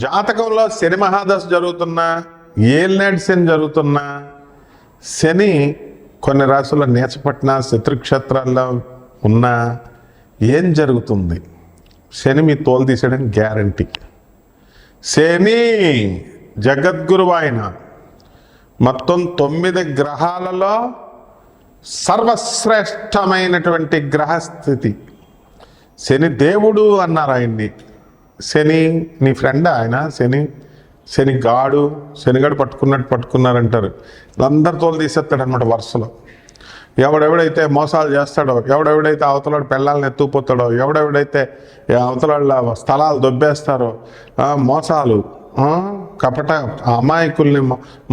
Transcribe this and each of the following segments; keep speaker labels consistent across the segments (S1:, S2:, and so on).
S1: జాతకంలో శని మహాదశ జరుగుతున్నా, ఏలినాటి శని జరుగుతున్నా, శని కొన్ని రాశుల్లో నీచపట్టిన శత్రుక్షేత్రాల్లో ఉన్నా ఏం జరుగుతుంది? శని మీ తోలు తీసేయడానికి గ్యారంటీ. శని జగద్గురువు, ఆయన మొత్తం 9 గ్రహాలలో సర్వశ్రేష్టమైనటువంటి గ్రహస్థితి. శని దేవుడు అన్నారు ఆయన్ని. శని నీ ఫ్రెండ్ ఆయన. శనిగాడు పట్టుకున్నట్టు పట్టుకున్నారంటారు. అందరి తోలు తీసేస్తాడు అనమాట వరుసలో. ఎవడెవడైతే మోసాలు చేస్తాడో, ఎవడెవడైతే అవతలాడు పెళ్ళాలను ఎత్తుకుపోతాడో, ఎవడెవడైతే అవతలాళ్ళ స్థలాలు దొబ్బేస్తారో, మోసాలు, కపట అమాయకుల్ని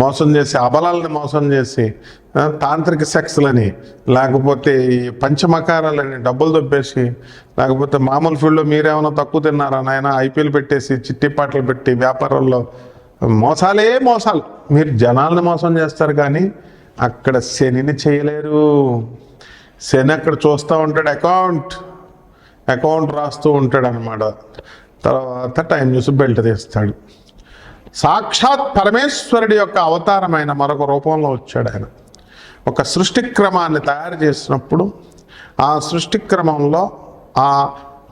S1: మోసం చేసి, అబలాలని మోసం చేసి, తాంత్రిక సెక్స్లని, లేకపోతే ఈ పంచమకారాలని డబ్బులు దొబ్బేసి, లేకపోతే మామూలు ఫీల్డ్లో మీరేమైనా తక్కువ తిన్నారా నాయన ఐపీఎల్ పెట్టేసి చిట్టిపాటలు పెట్టి వ్యాపారంలో మోసాలే మోసాలు. మీరు జనాలను మోసం చేస్తారు కానీ అక్కడ శనిని చేయలేరు. శని అక్కడ చూస్తూ ఉంటాడు, అకౌంట్ రాస్తూ ఉంటాడు అనమాట. తర్వాత టైం చూసి బెల్ట్ తీస్తాడు. సాక్షాత్ పరమేశ్వరుడి యొక్క అవతారమైన మరొక రూపంలో వచ్చాడు ఆయన. ఒక సృష్టి క్రమాన్ని తయారు చేసినప్పుడు ఆ సృష్టి క్రమంలో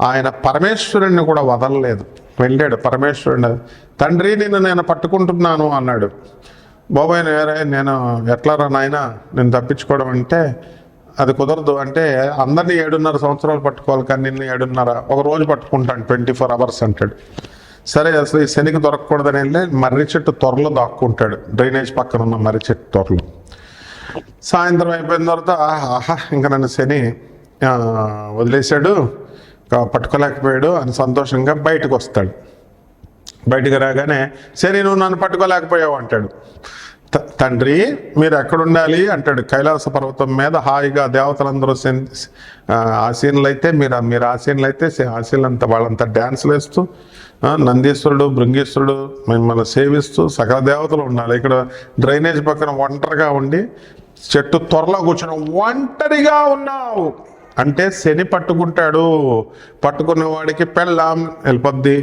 S1: ఆయన పరమేశ్వరుణ్ణి కూడా వదలలేదు. వెళ్ళాడు పరమేశ్వరుడు. తండ్రి నిన్ను నేను పట్టుకుంటున్నాను అన్నాడు. బాబాయ్ నేను ఎట్లా రా నాయన నేను తప్పించుకోవడం అంటే అది కుదరదు. అంటే అందరినీ 7.5 సంవత్సరాలు పట్టుకోవాలి, కానీ నిన్ను 7.5 ఒక రోజు పట్టుకుంటాను, 24 hours అంటాడు. సరే అసలు ఈ శనికి దొరకకూడదని వెళ్ళి మర్రి చెట్టు త్వరలో దాక్కుంటాడు, డ్రైనేజ్ పక్కన ఉన్న మర్రి చెట్టు త్వరలో. సాయంత్రం అయిపోయిన తర్వాత ఇంకా నన్ను శని వదిలేశాడు, పట్టుకోలేకపోయాడు అని సంతోషంగా బయటకు వస్తాడు. బయటకు రాగానే శని నువ్వు నన్ను పట్టుకోలేకపోయావు అంటాడు. తండ్రి మీరు ఎక్కడుండాలి అంటాడు. కైలాస పర్వతం మీద హాయిగా దేవతలందరూ ఆసీనులైతే మీరు ఆసీనులైతే ఆసీనులంతా వాళ్ళంతా డ్యాన్సులు వేస్తూ, నందీశ్వరుడు భృంగీశ్వరుడు మిమ్మల్ని సేవిస్తూ సకల దేవతలు ఉండాలి. ఇక్కడ డ్రైనేజ్ పక్కన ఒంటరిగా ఉండి చెట్టు త్వరలో కూర్చొని ఒంటరిగా ఉన్నావు అంటే శని పట్టుకుంటాడు. పట్టుకున్న వాడికి పెళ్ళాం వెళ్ళిపోద్ది,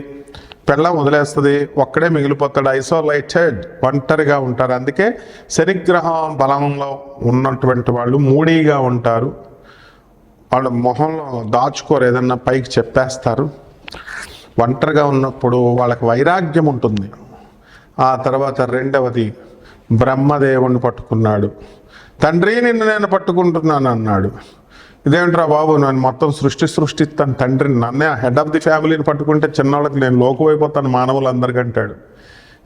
S1: పెళ్ళం వదిలేస్తుంది, ఒక్కడే మిగిలిపోతాడు. ఐసోలేటెడ్, ఒంటరిగా ఉంటారు. అందుకే శనిగ్రహం బలంలో ఉన్నటువంటి వాళ్ళు మూడీగా ఉంటారు. వాళ్ళు మొహంలో దాచుకోరు, ఏదన్నా పైకి చెప్పేస్తారు. ఒంటరిగా ఉన్నప్పుడు వాళ్ళకి వైరాగ్యం ఉంటుంది. ఆ తర్వాత రెండవది బ్రహ్మదేవుణ్ణి పట్టుకున్నాడు. తండ్రి నిన్ను నేను పట్టుకుంటున్నాను అన్నాడు. ఇదేంట్రా బాబు, నేను మొత్తం సృష్టిస్తాను తండ్రిని, నన్నే హెడ్ ఆఫ్ ది ఫ్యామిలీని పట్టుకుంటే చిన్నవాళ్ళకి నేను లోకువైపోతాను మానవులందరికంటాడు.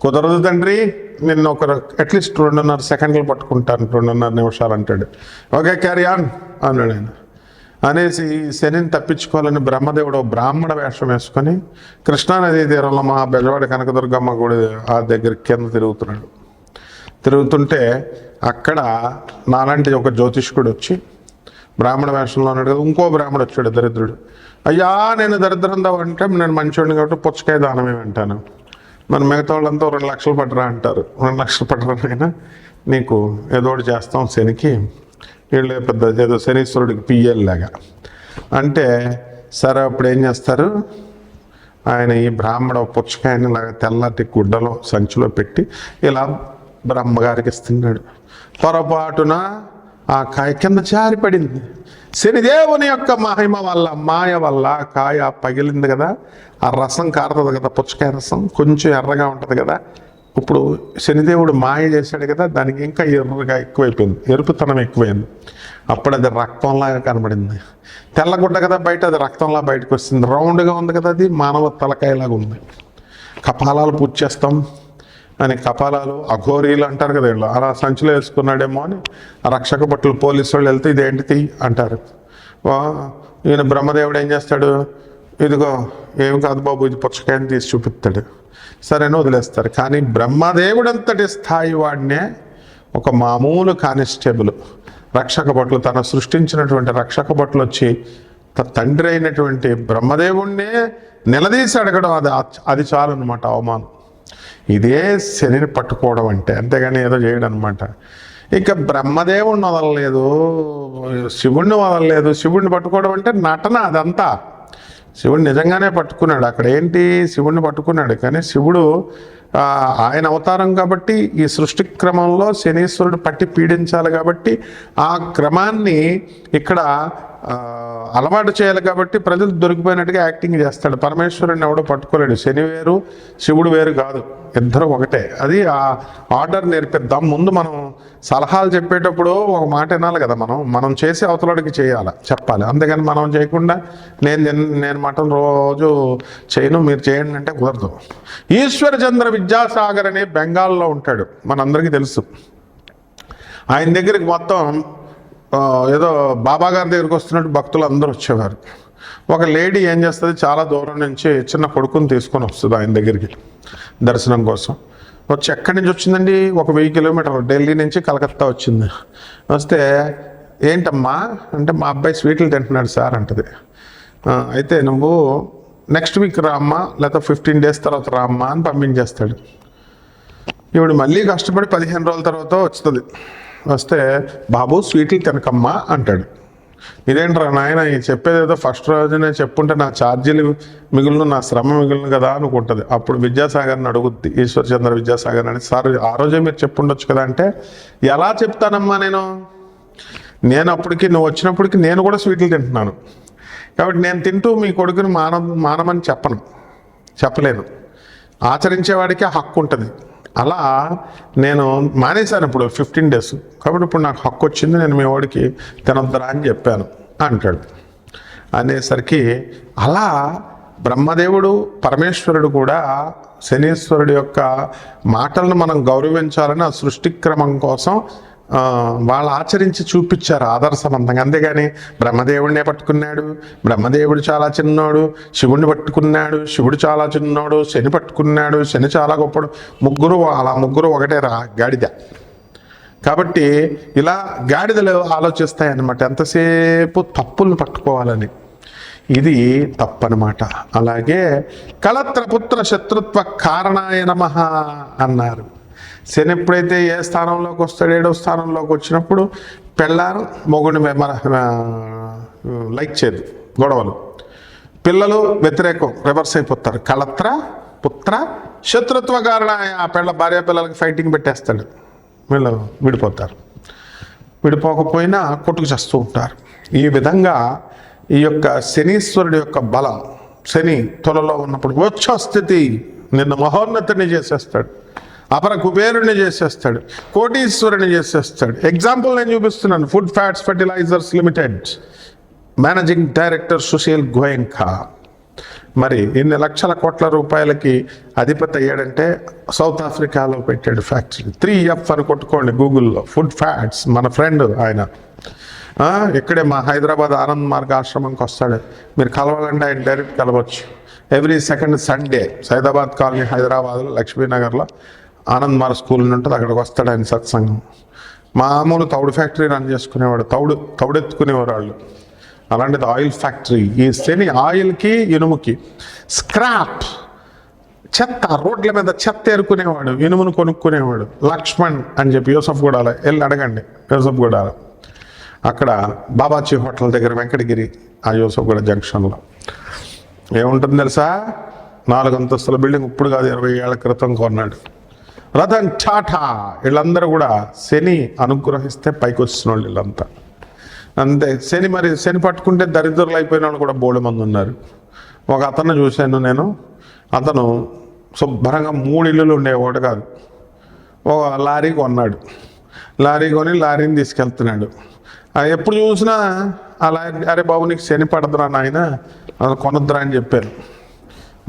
S1: కుదరదు తండ్రి, నిన్ను అట్లీస్ట్ 2.5 సెకండ్లు పట్టుకుంటాను, 2.5 నిమిషాలు అంటాడు. ఓకే క్యారీ ఆన్ అన్నాడు ఆయన. అనేసి శనిని తప్పించుకోవాలని బ్రహ్మదేవుడు బ్రాహ్మణ వేషం వేసుకొని కృష్ణానదీ తీరంలో మా బెజవాడ కనకదుర్గమ్మ గుడి ఆ దగ్గర కింద తిరుగుతుంటే అక్కడ నాలాంటి ఒక జ్యోతిష్కుడు వచ్చి బ్రాహ్మణ వేషంలో ఉన్నాడు కదా. ఇంకో బ్రాహ్మడు వచ్చాడు దరిద్రుడు. అయ్యా నేను దరిద్రందా అంటే నేను మంచివాడిని కాబట్టి పుచ్చకాయ దానమే వింటాను, మరి మిగతా వాళ్ళంతా 2 లక్షలు పట్టరా అంటారు. 2 లక్షలు పట్టరానైనా నీకు ఏదో ఒకటి చేస్తాం శనికి, వీళ్ళు పెద్ద ఏదో శనీశ్వరుడికి పిఎల్ లాగా అంటే సరే. అప్పుడు ఏం చేస్తారు, ఆయన ఈ బ్రాహ్మణ పుచ్చకాయని ఇలాగ తెల్లటి గుడ్డలో సంచిలో పెట్టి ఇలా బ్రహ్మగారికి ఇస్తున్నాడు. పొరపాటున ఆ కాయ కింద జారిపడింది. శనిదేవుని యొక్క మహిమ వల్ల, మాయ వల్ల కాయ పగిలింది కదా. ఆ రసం కారుతుంది కదా, పుచ్చకాయ రసం కొంచెం ఎర్రగా ఉంటుంది కదా. ఇప్పుడు శనిదేవుడు మాయ చేశాడు కదా, దానికి ఇంకా ఎర్రగా ఎక్కువైపోయింది, ఎరుపుతనం ఎక్కువైంది. అప్పుడు అది రక్తంలాగా కనబడింది. తెల్లగుడ్డ కదా బయట, అది రక్తంలా బయటకు వస్తుంది. రౌండ్గా ఉంది కదా, అది మానవ తలకాయలాగా ఉంది. కపాలాలు పూజ చేస్తాం అని కపాలాలు అఘోరీలు అంటారు కదా, వీళ్ళు అలా సంచిలో వేసుకున్నాడేమో అని ఆ రక్షక భటులు పోలీసు వాళ్ళు వెళ్తే ఇదేంటిది అంటారు. ఈయన బ్రహ్మదేవుడు ఏం చేస్తాడు, ఇదిగో ఏం కాదు బాబు ఇది పుచ్చకాయని తీసి చూపిస్తాడు. సరేనో వదిలేస్తారు. కానీ బ్రహ్మదేవుడు అంతటి స్థాయి వాడినే ఒక మామూలు కానిస్టేబుల్ రక్షక భటులు, తను సృష్టించినటువంటి రక్షక భటులు వచ్చి తండ్రి అయినటువంటి బ్రహ్మదేవుణ్ణే నిలదీసి అడగడం, అది చాలు అనమాట అవమానం. ఇదే శనిని పట్టుకోవడం అంటే, అంతేగాని ఏదో చేయడం అనమాట. ఇక బ్రహ్మదేవుణ్ణి వదలలేదు, శివుణ్ణి వదలలేదు. శివుణ్ణి పట్టుకోవడం అంటే నటన అదంతా. శివుడు నిజంగానే పట్టుకున్నాడు. అక్కడ ఏంటి, శివుడిని పట్టుకున్నాడు. కానీ శివుడు ఆయన అవతారం కాబట్టి ఈ సృష్టి క్రమంలో శనీశ్వరుడు పట్టి పీడించాలి కాబట్టి ఆ క్రమాన్ని ఇక్కడ అలవాటు చేయాలి కాబట్టి ప్రజలు దొరికిపోయినట్టుగా యాక్టింగ్ చేస్తాడు. పరమేశ్వరుడిని ఎవడో పట్టుకోలేడు. శని వేరు, శివుడు వేరు కాదు, ఇద్దరు ఒకటే. అది ఆ ఆర్డర్ నేర్పిద్దాం. ముందు మనం సలహాలు చెప్పేటప్పుడు ఒక మాట వినాలి కదా. మనం చేసి అవతలడికి చెప్పాలి. అంతేగాని మనం చేయకుండా నేను మటన్ రోజు చేయను, మీరు చేయండి అంటే కుదరదు. ఈశ్వరచంద్ర విద్యాసాగర్ అని బెంగాల్లో ఉంటాడు, మనందరికీ తెలుసు. ఆయన దగ్గరికి మొత్తం ఏదో బాబా గారి దగ్గరికి వస్తున్నట్టు భక్తులు అందరూ వచ్చేవారు. ఒక లేడీ ఏం చేస్తుంది, చాలా దూరం నుంచి చిన్న కొడుకుని తీసుకొని వస్తుంది ఆయన దగ్గరికి దర్శనం కోసం. వచ్చి ఎక్కడి నుంచి వచ్చిందండి, ఒక 1000 కిలోమీటర్లు, ఢిల్లీ నుంచి కలకత్తా వచ్చింది. వస్తే ఏంటమ్మా అంటే, మా అబ్బాయి స్వీట్లు తింటున్నాడు సార్ అంటది. అయితే నువ్వు నెక్స్ట్ వీక్ రామ్మా, లేకపోతే 15 days తర్వాత రామ్మా అని పంపించేస్తాడు. ఈవిడ మళ్ళీ కష్టపడి 15 రోజుల తర్వాత వస్తుంది. వస్తే బాబు స్వీట్లు తినకమ్మా అంటాడు. ఇదేంట్రా నాయన, చెప్పేది ఏదో ఫస్ట్ రోజునే చెప్పుంటే నా ఛార్జీలు మిగులును, నా శ్రమ మిగులును కదా అనుకుంటుంది. అప్పుడు విద్యాసాగర్ని అడుగుద్ది, ఈశ్వరచంద్ర విద్యాసాగర్ అని, సార్ ఆ రోజే మీరు చెప్పుండొచ్చు కదా అంటే, ఎలా చెప్తానమ్మా నేను అప్పటికి, నువ్వు వచ్చినప్పటికి నేను కూడా స్వీట్లు తింటున్నాను కాబట్టి నేను తింటూ మీ కొడుకుని మానమని చెప్పలేను. ఆచరించేవాడికి హక్కు ఉంటుంది. అలా నేను మానేశాను ఇప్పుడు 15 days, కాబట్టి ఇప్పుడు నాకు హక్కు వచ్చింది, నేను మీ వాడికి తినొద్దరా అని చెప్పాను అంటాడు. అనేసరికి అలా బ్రహ్మదేవుడు పరమేశ్వరుడు కూడా శనీశ్వరుడు యొక్క మాటలను మనం గౌరవించాలని ఆ సృష్టి క్రమం కోసం వాళ్ళు ఆచరించి చూపించారు ఆదర్శవంతంగా. అంతేగాని బ్రహ్మదేవుడినే పట్టుకున్నాడు, బ్రహ్మదేవుడు చాలా చిన్నోడు, శివుడిని పట్టుకున్నాడు, శివుడు చాలా చిన్నోడు, శని పట్టుకున్నాడు, శని చాలా గొప్పడు, ముగ్గురు ఒకటే గాడిద. కాబట్టి ఇలా గాడిదలు ఆలోచిస్తాయన్నమాట, ఎంతసేపు తప్పులను పట్టుకోవాలని. ఇది తప్పనమాట. అలాగే కళత్రపుత్ర శత్రుత్వ కారణాయ నమః అన్నారు. శని ఎప్పుడైతే ఏ స్థానంలోకి వస్తాడు, 7వ స్థానంలోకి వచ్చినప్పుడు పెళ్ళారు మొగుడిని లైక్ చేయదు, గొడవలు, పిల్లలు వ్యతిరేకం, రివర్స్ అయిపోతారు. కళత్ర పుత్ర శత్రుత్వ కారణాయ, ఆ భార్య పిల్లలకి ఫైటింగ్ పెట్టేస్తాడు, వీళ్ళు విడిపోతారు. విడిపోకపోయినా కొట్టుకు చేస్తూ ఉంటారు. ఈ విధంగా ఈ యొక్క శనీశ్వరుడు యొక్క బలం, శని తులలో ఉన్నప్పుడు వచ్చస్థితి నిన్ను మహోన్నతిని చేసేస్తాడు, అపర కుబేరుని చేసేస్తాడు, కోటీశ్వరుని చేసేస్తాడు. ఎగ్జాంపుల్ నేను చూపిస్తున్నాను. Food fats fertilisers limited managing director Sushil Goenka మరి ఇన్ని లక్షల కోట్ల రూపాయలకి అధిపతి అయ్యాడంటే సౌత్ ఆఫ్రికాలో పెట్టాడు ఫ్యాక్టరీ. 3F అని కొట్టుకోండి గూగుల్లో, ఫుడ్ ఫ్యాట్స్. మన ఫ్రెండ్ ఆయన ఇక్కడే మా హైదరాబాద్ ఆనంద్ మార్గ ఆశ్రమంకి వస్తాడు. మీరు కలవాలంటే ఆయన డైరెక్ట్ కలవచ్చు. Every second Sunday Saidabad colony హైదరాబాద్లో లక్ష్మీనగర్లో ఆనంద్ మార్గ స్కూల్ ఉంటుంది, అక్కడికి వస్తాడు ఆయన సత్సంగం. మామూలు తౌడు ఫ్యాక్టరీ రన్ చేసుకునేవాడు, తౌడెత్తుకునేవారు వాళ్ళు. అలాంటిది ఆయిల్ ఫ్యాక్టరీ. ఈ శని ఆయిల్కి ఇనుముకి స్క్రాప్ చెత్త, రోడ్ల మీద చెత్త ఏరుకునేవాడు, ఇనుమును కొనుక్కునేవాడు. లక్ష్మణ్ అని చెప్పి యూసఫ్గూడలో వెళ్ళి అడగండి. యూసఫ్గూడలో అక్కడ బాబాజీ హోటల్ దగ్గర వెంకటగిరి, ఆ యూసఫ్గూడ జంక్షన్లో ఏముంటుంది తెలుసా, 4 అంతస్తుల బిల్డింగ్. ఇప్పుడు కాదు, 20 ఏళ్ల క్రితం కొన్నాడు. రతన్ టాటా వీళ్ళందరూ కూడా శని అనుగ్రహిస్తే పైకి వచ్చిన వాళ్ళు వీళ్ళంతా. అంతే. శని పట్టుకుంటే దరిద్రులు అయిపోయిన వాళ్ళు కూడా బోళ మంది ఉన్నారు. ఒక అతను చూశాను నేను. అతను శుభ్రంగా 3 ఇల్లులు ఉండేవాడు కాదు. ఒక లారీ కొన్నాడు. లారీ కొని లారీని తీసుకెళ్తున్నాడు. ఎప్పుడు చూసినా ఆ లారీ, అరే బాబు నీకు శని పడదురా నాయన, అది కొనొద్దురా అని చెప్పారు.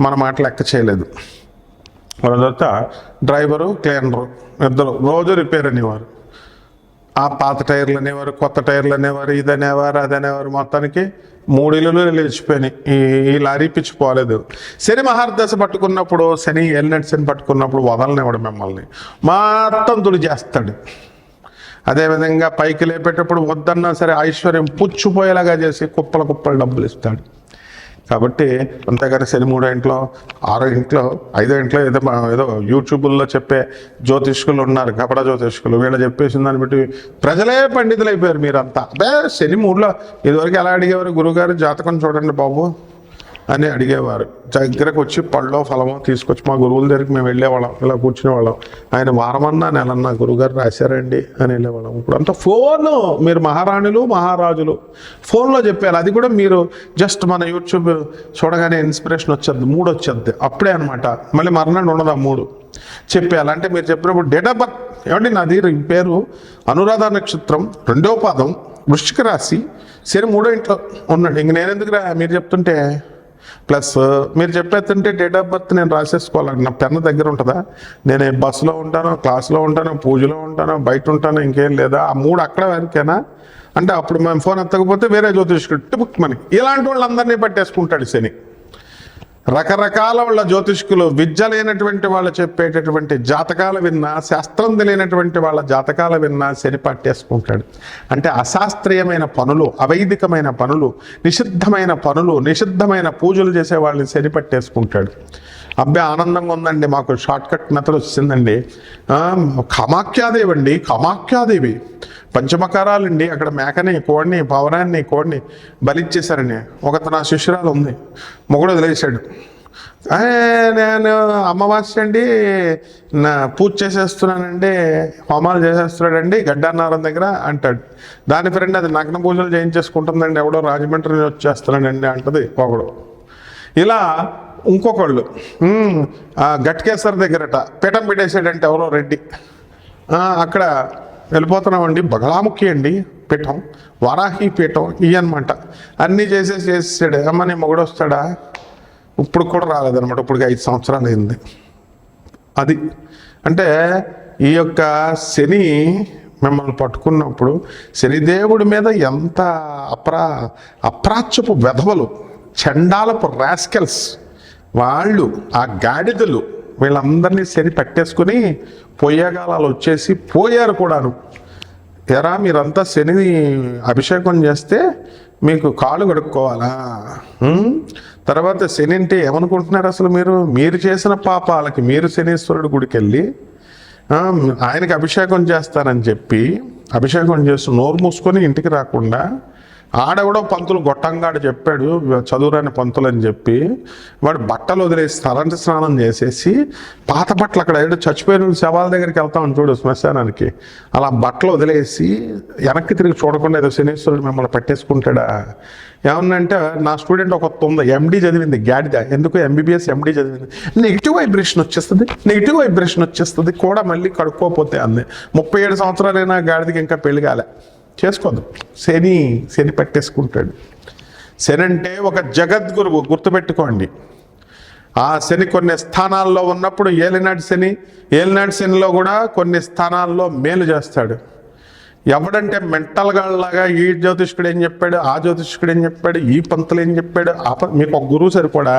S1: మన మాట లెక్క చేయలేదు. తర్వాత డ్రైవరు క్లీనరు ఇద్దరు రోజు రిపేర్ అనేవారు. ఆ పాత టైర్లు అనేవారు, కొత్త టైర్లు అనేవారు, ఇదనేవారు అదనేవారు. మొత్తానికి 3 ఇల్లులు లేచిపోయినాయి. ఈ లారీ పిచ్చిపోలేదు. శని మహర్దశ పట్టుకున్నప్పుడు, శని ఎల్నెట్ శని పట్టుకున్నప్పుడు వదలనివ్వడు మిమ్మల్ని, మొత్తం తుడి చేస్తాడు. అదేవిధంగా పైకి లేపేటప్పుడు వద్దన్నా సరే ఐశ్వర్యం పుచ్చిపోయేలాగా చేసి కుప్పలు డబ్బులు ఇస్తాడు. కాబట్టి అంతేగాని శని 3వ ఇంట్లో, 6వ ఇంట్లో, 5వ ఇంట్లో ఏదో యూట్యూబుల్లో చెప్పే జ్యోతిష్కులు ఉన్నారు, కపడ జ్యోతిష్కులు. వీళ్ళు చెప్పేసిన దాన్ని బట్టి ప్రజలే పండితులు అయిపోయారు. మీరంతా అదే శని 3లో ఇదివరకు ఎలా అడిగేవారు, గురువుగారు జాతకం చూడండి బాబు, అని అడిగేవారు. దగ్గరకు వచ్చి పళ్ళో ఫలమో తీసుకొచ్చి మా గురువుల దగ్గరికి మేము వెళ్ళేవాళ్ళం, ఇలా కూర్చునేవాళ్ళం. ఆయన వారమన్నా నెలన్నా గురువుగారు రాశారండి అని వెళ్ళేవాళ్ళం. ఇప్పుడు అంతా ఫోను, మీరు మహారాణులు మహారాజులు ఫోన్లో చెప్పారు. అది కూడా మీరు జస్ట్ మన యూట్యూబ్ చూడగానే ఇన్స్పిరేషన్ వచ్చేది, మూడు వచ్చేది అప్పుడే అనమాట. మళ్ళీ మరణం ఉండదు ఆ మూడు చెప్పేయాలి. అంటే మీరు చెప్పినప్పుడు డేట్ ఆఫ్ బర్త్ ఏమండి, నాది పేరు అనురాధ నక్షత్రం, 2వ పాదం, వృశ్చిక రాశి, శని 3వ ఇంట్లో ఉన్నాడు. ఇంక నేను ఎందుకు మీరు చెప్తుంటే ప్లస్ మీరు చెప్పేస్తుంటే డేట్ ఆఫ్ బర్త్ నేను రాసేసుకోవాలి. నా పెన్న దగ్గర ఉంటుందా? నేను బస్సులో ఉంటాను, క్లాస్లో ఉంటాను, పూజలో ఉంటాను, బయట ఉంటాను, ఇంకేం లేదా? ఆ 3 అక్కడ వరకేనా అంటే అప్పుడు మేము ఫోన్ ఎత్తకపోతే వేరే జ్యోతిష్కుడు టిపుక్ మనకి. ఇలాంటి వాళ్ళందరినీ పట్టేసుకుంటాడు శని. రకరకాల వాళ్ళ జ్యోతిష్కులు, విద్య లేనటువంటి వాళ్ళు చెప్పేటటువంటి జాతకాలు విన్నా, శాస్త్రం తెలియనటువంటి వాళ్ళ జాతకాలు విన్నా శని పట్టేసుకుంటాడు. అంటే అశాస్త్రీయమైన పనులు, అవైదికమైన పనులు, నిషిద్ధమైన పనులు, నిషిద్ధమైన పూజలు చేసే వాళ్ళని శని పట్టేసుకుంటాడు. అబ్బాయి ఆనందంగా ఉందండి, మాకు షార్ట్ కట్ మెథడ్ వచ్చిందండి. కామాఖ్యాదేవి అండి, కామాఖ్యాదేవి పంచమకారాలండి, అక్కడ మేకని, కోడిని, పవనాన్ని, కోడిని బలిచ్చేశారండి. ఒకత నా శిష్యురాలు ఉంది, మొగుడు వదిలేశాడు. నేను అమావాస్య అండి నా పూజ చేసేస్తున్నానండి, హోమాలు చేసేస్తున్నాడండి గడ్డన్నారం దగ్గర అంటాడు. దాని ఫ్రెండ్ అది నగ్న పూజలు చేయించేసుకుంటుందండి, ఎవడో రాజమండ్రి వచ్చేస్తున్నాడండి అంటది ఒకడు. ఇలా ఇంకొకళ్ళు గట్కేశ్వర దగ్గరట పీఠం పెట్టేసాడంటే ఎవరో రెడ్డి, అక్కడ వెళ్ళిపోతున్నామండి, బగళాముఖి అండి పీఠం, వారాహి పీఠం ఇవన్నమాట. అన్నీ చేసేసాడు. అమ్మ నీ మొగుడు వస్తాడా? ఇప్పుడు కూడా రాలేదనమాట. ఇప్పుడు 5 సంవత్సరాలు అయింది. అది అంటే ఈ యొక్క శని మిమ్మల్ని పట్టుకున్నప్పుడు శనిదేవుడి మీద ఎంత అప్రాచ్యపు వెధవలు, చండాలపు రాస్కెల్స్ వాళ్ళు, ఆ గాడిదలు వీళ్ళందరినీ శని పట్టేసుకుని పొయ్యగాలాలు వచ్చేసి పోయారు కూడాను. ఎరా మీరంతా శనిని అభిషేకం చేస్తే మీకు కాళ్ళు కడుక్కోవాలా? తర్వాత శని అంటే ఏమనుకుంటున్నారు అసలు? మీరు చేసిన పాపాలకి మీరు శనీశ్వరుడు గుడికి వెళ్ళి ఆయనకి అభిషేకం చేస్తారని చెప్పి అభిషేకం చేస్తూ నోరు మూసుకొని ఇంటికి రాకుండా ఆడెవడో పంతులు గొట్టంగాడు చెప్పాడు, చదువురాని పంతులు అని చెప్పి వాడు బట్టలు వదిలేసి తలంటి స్నానం చేసేసి పాత బట్టలు, అక్కడ ఏదో చచ్చిపోయిన శవాల దగ్గరికి వెళ్తామని చూడు శ్మశానానికి, అలా బట్టలు వదిలేసి వెనక్కి తిరిగి చూడకుండా ఏదో శనీశ్వరుడు మిమ్మల్ని పట్టేసుకుంటాడా? ఏమన్నంటే నా స్టూడెంట్ ఒక ఉంది, ఎండి చదివింది, గాడిద. ఎందుకు ఎంబీబీఎస్ ఎండి చదివింది. నెగిటివ్ వైబ్రేషన్ వచ్చేస్తుంది కూడా మళ్ళీ కడుక్కోపోతే అంది. 37 సంవత్సరాలైనా గాడిదకి ఇంకా పెళ్లి కాలే, చేసుకోదు. శని పట్టేసుకుంటాడు. శని అంటే ఒక జగద్గురువు, గుర్తుపెట్టుకోండి. ఆ శని కొన్ని స్థానాల్లో ఉన్నప్పుడు ఏలినాటి శనిలో కూడా కొన్ని స్థానాల్లో మేలు చేస్తాడు. ఎవడంటే మెంటల్గాళ్ళలాగా ఈ జ్యోతిష్కుడు ఏం చెప్పాడు, ఆ జ్యోతిష్కుడు ఏం చెప్పాడు, ఈ పంతులు ఏం చెప్పాడు, మీకు ఒక గురువు సరిపోడా?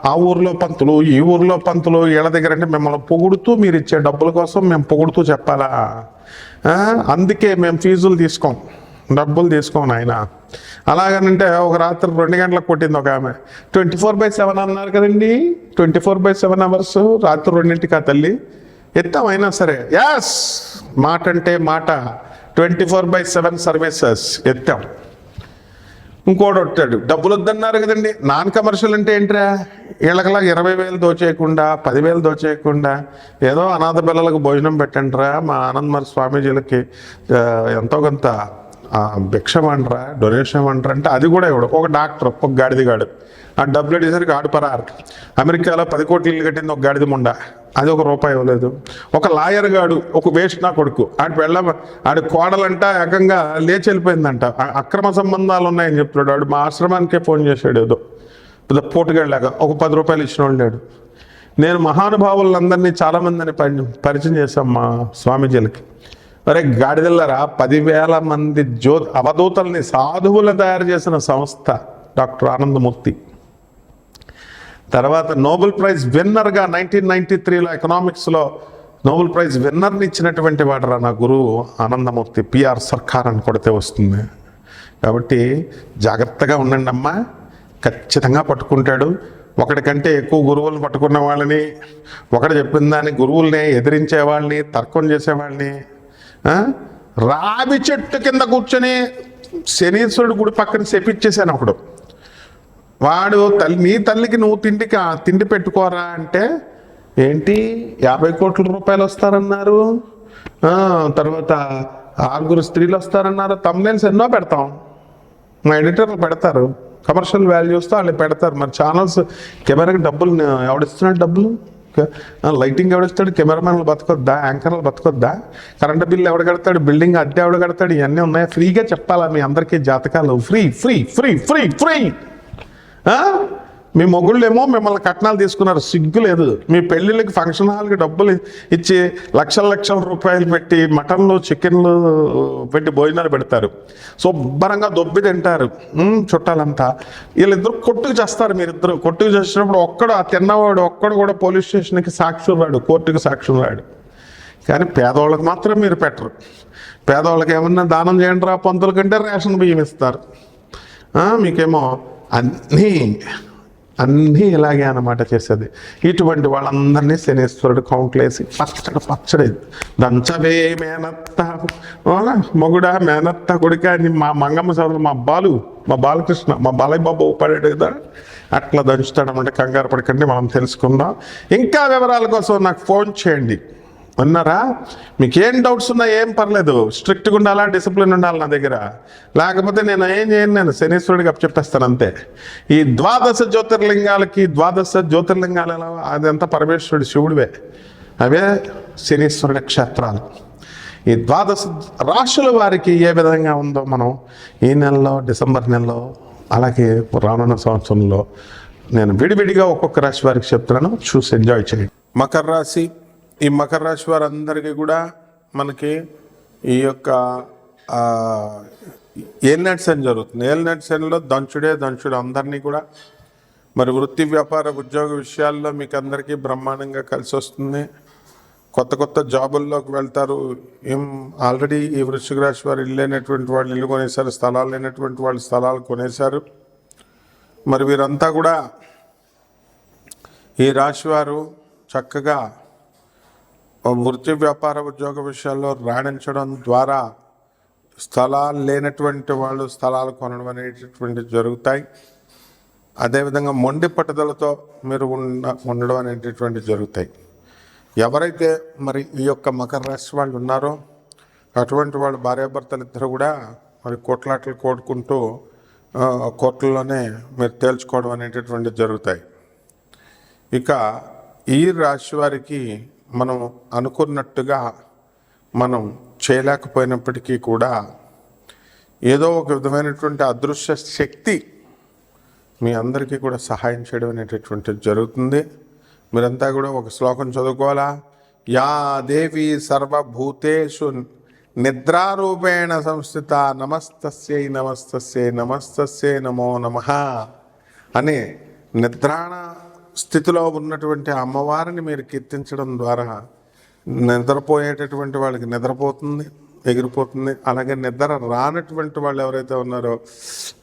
S1: ఆ ఊర్లో పంతులు, ఈ ఊర్లో పంతులు, వీళ్ళ దగ్గర అంటే మిమ్మల్ని పొగుడుతూ మీరు ఇచ్చే డబ్బుల కోసం మేము పొగుడుతూ చెప్పాలా? అందుకే మేము ఫీజులు డబ్బులు తీసుకోం ఆయన. అలాగనంటే ఒక రాత్రి 2 గంటలకు కొట్టింది ఒక ఆమె. 24/7 అన్నారు కదండి, 24/7 అవర్స్, రాత్రి 2ంటికి ఆ తల్లి ఎత్తాం. అయినా సరే యాస్ మాట అంటే మాట, 24/7 సర్వీసెస్ ఎత్తాం. ఇంకోటి వచ్చాడు, డబ్బులు వద్దన్నారు కదండి. నాన్ కమర్షియల్ అంటే ఏంట్రా? వీళ్ళకలా 20,000 దోచేయకుండా, 10,000 దోచేయకుండా ఏదో అనాథ పిల్లలకు భోజనం పెట్టండిరా, మా ఆనందమరి స్వామీజీలకి ఎంతో కొంత భిక్షం అంటారా, డొనేషన్ అంటారా అంటే అది కూడా ఇవ్వడు. ఒక డాక్టర్, ఒక గాడిదిగాడు, ఆ డబ్బులు అడిగేసరికి ఆడు పరారు. అమెరికాలో 10 కోట్లు ఇల్లు కట్టింది ఒక గాడిద ముండ, అది ₹1 ఇవ్వలేదు. ఒక లాయర్ గాడు, ఒక వేస్ట్ నా కొడుకు, ఆడి కోడలంట ఏకంగా లేచి వెళ్ళిపోయిందంట, అక్రమ సంబంధాలు ఉన్నాయని చెప్తున్నాడు. ఆడు మా ఆశ్రమానికే ఫోన్ చేశాడు, ఏదో పోటుగాళ్ళలాగా ఒక ₹10 ఇచ్చిన వాళ్ళు లేడు. నేను మహానుభావులందరినీ చాలామందిని పరిచయం చేశాం మా స్వామీజీలకి. అరే గాడిదల్లరా, 10,000 మంది అవధూతల్ని, సాధువులను తయారు చేసిన సంస్థ డాక్టర్ ఆనందమూర్తి. తర్వాత నోబెల్ ప్రైజ్ విన్నర్గా 1993లో ఎకనామిక్స్లో నోబెల్ ప్రైజ్ విన్నర్ని ఇచ్చినటువంటి వాడరా నా గురువు ఆనందమూర్తి. పిఆర్ సర్కార్ అని కొడితే వస్తుంది. కాబట్టి జాగ్రత్తగా ఉండండి అమ్మా, ఖచ్చితంగా పట్టుకుంటాడు. ఒకటికంటే ఎక్కువ గురువులను పట్టుకున్న వాళ్ళని, ఒకటి చెప్పిన దాన్ని గురువుల్ని ఎదిరించే వాళ్ళని, తర్కం చేసేవాళ్ళని, రావి చెట్టు కింద కూర్చొని శనీశ్వరుడు గుడి పక్కన శపించేశాను ఒకడు. వాడు నీ తల్లికి నువ్వు తిండి పెట్టుకోరా అంటే ఏంటి 50 కోట్ల రూపాయలు వస్తారన్నారు, తర్వాత 6 స్త్రీలు వస్తారన్నారు. తమ్నైల్స్ ఎన్నో పెడతాం, మా ఎడిటర్లు పెడతారు, కమర్షియల్ వాల్యూస్తో వాళ్ళు పెడతారు. మరి ఛానల్స్ కెమెరాకి డబ్బులు ఎవడిస్తున్నాడు? డబ్బులు లైటింగ్ ఎవడిస్తాడు? కెమెరామెన్లు బతకొద్దా? యాంకర్లు బతకొద్దా? కరెంటు బిల్లు ఎవడు కడతాడు? బిల్డింగ్ అద్దె ఎవడు కడతాడు? ఇవన్నీ ఉన్నాయా? ఫ్రీగా చెప్పాలా మీ అందరికీ జాతకాలు? Free free free free free. మీ మొగుళ్ళేమో మిమ్మల్ని కట్నాలు తీసుకున్నారు, సిగ్గు లేదు. మీ పెళ్ళిళ్ళకి ఫంక్షన్ హాల్కి డబ్బులు ఇచ్చి లక్షల రూపాయలు పెట్టి మటన్లు చికెన్లు పెట్టి భోజనాలు పెడతారు, శుభ్రంగా దొబ్బి తింటారు చుట్టాలంతా. వీళ్ళిద్దరు కొట్టుకు చేస్తారు. మీరిద్దరు కొట్టుకు చేసినప్పుడు ఆ తిన్నవాడు ఒక్కడు కూడా పోలీస్ స్టేషన్కి సాక్షి రాడు, కోర్టుకి సాక్షి రాడు. కానీ పేదవాళ్ళకి మాత్రం మీరు పెట్టరు. పేదవాళ్ళకి ఏమన్నా దానం చేయండి రా పంతుల కంటే రేషన్ బియ్యం ఇస్తారు. మీకేమో అన్నీ ఇలాగే అన్నమాట చేసేది. ఇటువంటి వాళ్ళందరినీ శనీశ్వరుడు కౌంట్లేసి పచ్చడి దంచవే మేనత్త మొగుడా మేనత్త కొడుక అని మా మంగమ్మ సోదరు మా బాలకృష్ణ మా బాలయ్య బాబు పడాడు కదా, అట్లా దంచుతాడనమాట. కంగారు పడకండి, మనం తెలుసుకుందాం. ఇంకా వివరాల కోసం నాకు ఫోన్ చేయండి. ఉన్నారా? మీకేం డౌట్స్ ఉన్నా ఏం పర్లేదు, స్ట్రిక్ట్గా ఉండాలా, డిసిప్లిన్ ఉండాలి నా దగ్గర. లేకపోతే నేను ఏం చేయను, నేను శనీశ్వరుడికి చెప్పేస్తాను అంతే. ఈ 12 జ్యోతిర్లింగాలు ఎలా? అదంతా పరమేశ్వరుడు శివుడివే, అవే శనీశ్వరుడి క్షేత్రాలు. ఈ 12 రాశుల వారికి ఏ విధంగా ఉందో మనం ఈ నెలలో, డిసెంబర్ నెలలో, అలాగే రానున్న సంవత్సరంలో నేను విడివిడిగా ఒక్కొక్క రాశి వారికి చెప్తున్నాను, చూసి ఎంజాయ్ చేయండి. మకర రాశి. ఈ మకర రాశి వారందరికీ కూడా మనకి ఈ యొక్క ఏలినాటి శని జరుగుతుంది. ఏలినాటి శనిలో దంచుడు అందరినీ కూడా మరి వృత్తి వ్యాపార ఉద్యోగ విషయాల్లో మీకు అందరికీ బ్రహ్మాండంగా కలిసి వస్తుంది. కొత్త జాబుల్లోకి వెళ్తారు. ఆల్రెడీ ఈ వృశ్చిక రాశి వారు ఇల్లు లేనటువంటి వాళ్ళు ఇల్లు కొనేశారు, స్థలాలు లేనటువంటి వాళ్ళు స్థలాలు కొనేశారు. మరి వీరంతా కూడా ఈ రాశి వారు చక్కగా వృత్తి వ్యాపార ఉద్యోగ విషయాల్లో రాణించడం ద్వారా స్థలాలు లేనటువంటి వాళ్ళు స్థలాలు కొనడం అనేటటువంటి జరుగుతాయి. అదేవిధంగా మొండి పట్టుదలతో మీరు ఉండడం అనేటటువంటి జరుగుతాయి. ఎవరైతే మరి ఈ యొక్క మకర రాశి వాళ్ళు ఉన్నారో అటువంటి వాళ్ళు భార్యాభర్తలు ఇద్దరు కూడా మరి కోట్లాటలు కోడుకుంటూ కోర్టుల్లోనే మీరు తేల్చుకోవడం అనేటటువంటి జరుగుతాయి. ఇక ఈ రాశి వారికి మనం అనుకున్నట్టుగా మనం చేయలేకపోయినప్పటికీ కూడా ఏదో ఒక విధమైనటువంటి అదృశ్య శక్తి మీ అందరికీ కూడా సహాయం చేయడం అనేటటువంటిది జరుగుతుంది. మీరంతా కూడా ఒక శ్లోకం చదువుకోవాలా. యా దేవి సర్వభూతేషు నిద్రారూపేణ సంస్థిత నమస్తస్యై నమస్తస్యై నమస్తస్యై నమో నమః అని నిద్రాణ స్థితిలో ఉన్నటువంటి అమ్మవారిని మీరు కీర్తించడం ద్వారా నిద్రపోయేటటువంటి వాళ్ళకి నిద్రపోతుంది, ఎగిరిపోతుంది. అలాగే నిద్ర రానటువంటి వాళ్ళు ఎవరైతే ఉన్నారో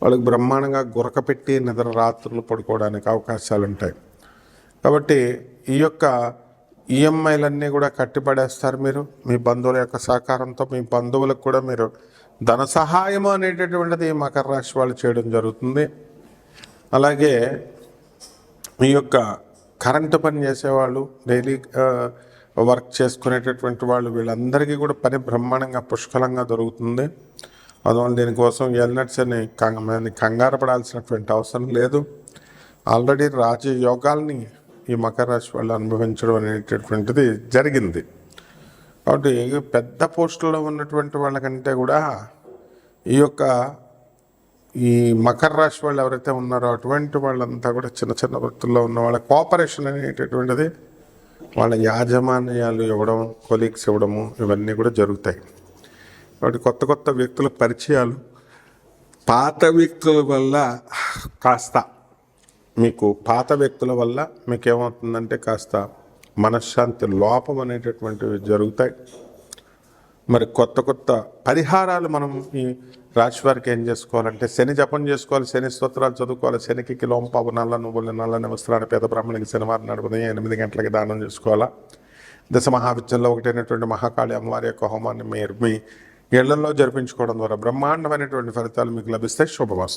S1: వాళ్ళకి బ్రహ్మాండంగా గురక పెట్టి నిద్ర రాత్రులు పడుకోవడానికి అవకాశాలు ఉంటాయి. కాబట్టి ఈ యొక్క ఈఎంఐలన్నీ కూడా కట్టిపడేస్తారు మీరు మీ బంధువుల యొక్క సహకారంతో. మీ బంధువులకు కూడా మీరు ధన సహాయం అనేటటువంటిది మకర రాశి వాళ్ళు చేయడం జరుగుతుంది. అలాగే ఈ యొక్క కరెంటు పని చేసేవాళ్ళు, డైలీ వర్క్ చేసుకునేటటువంటి వాళ్ళు, వీళ్ళందరికీ కూడా పని బ్రహ్మాండంగా పుష్కలంగా దొరుకుతుంది. అందువల్ల దీనికోసం ఎల్నట్స్ అని కంగారు పడాల్సినటువంటి అవసరం లేదు. ఆల్రెడీ రాజయోగాల్ని ఈ మకర రాశి వాళ్ళు అనుభవించడం అనేటటువంటిది జరిగింది. కాబట్టి పెద్ద పోస్టుల్లో ఉన్నటువంటి వాళ్ళకంటే కూడా ఈ యొక్క ఈ మకర రాశి వాళ్ళు ఎవరైతే ఉన్నారో అటువంటి వాళ్ళంతా కూడా చిన్న వృత్తుల్లో ఉన్న వాళ్ళ కోఆపరేషన్ అనేటటువంటిది, వాళ్ళ యాజమాన్యాలు ఇవ్వడం, కొలీగ్స్ ఇవ్వడము, ఇవన్నీ కూడా జరుగుతాయి. కాబట్టి కొత్త వ్యక్తుల పరిచయాలు, పాత వ్యక్తుల వల్ల మీకు ఏమవుతుందంటే కాస్త మనశ్శాంతి లోపం అనేటటువంటివి జరుగుతాయి. మరి కొత్త పరిహారాలు మనం ఈ రాశి వారికి ఏం చేసుకోవాలంటే శని జపం చేసుకోవాలి, శని స్తోత్రాలు చదువుకోవాలి, శనికి కిలోంపావు నల్ల నువ్వులు నల్లని వస్త్రాన్ని పేద బ్రాహ్మణులకి శనివారం నాడు ఉదయం 8 గంటలకి దానం చేసుకోవాలా. దశ మహావిద్యల్లో ఒకటైనటువంటి మహాకాళి అమ్మవారి యొక్క హోమాన్ని మీరు మీ ఇళ్లలో జరిపించుకోవడం ద్వారా బ్రహ్మాండమైనటువంటి ఫలితాలు మీకు లభిస్తాయి. శుభమస్తు.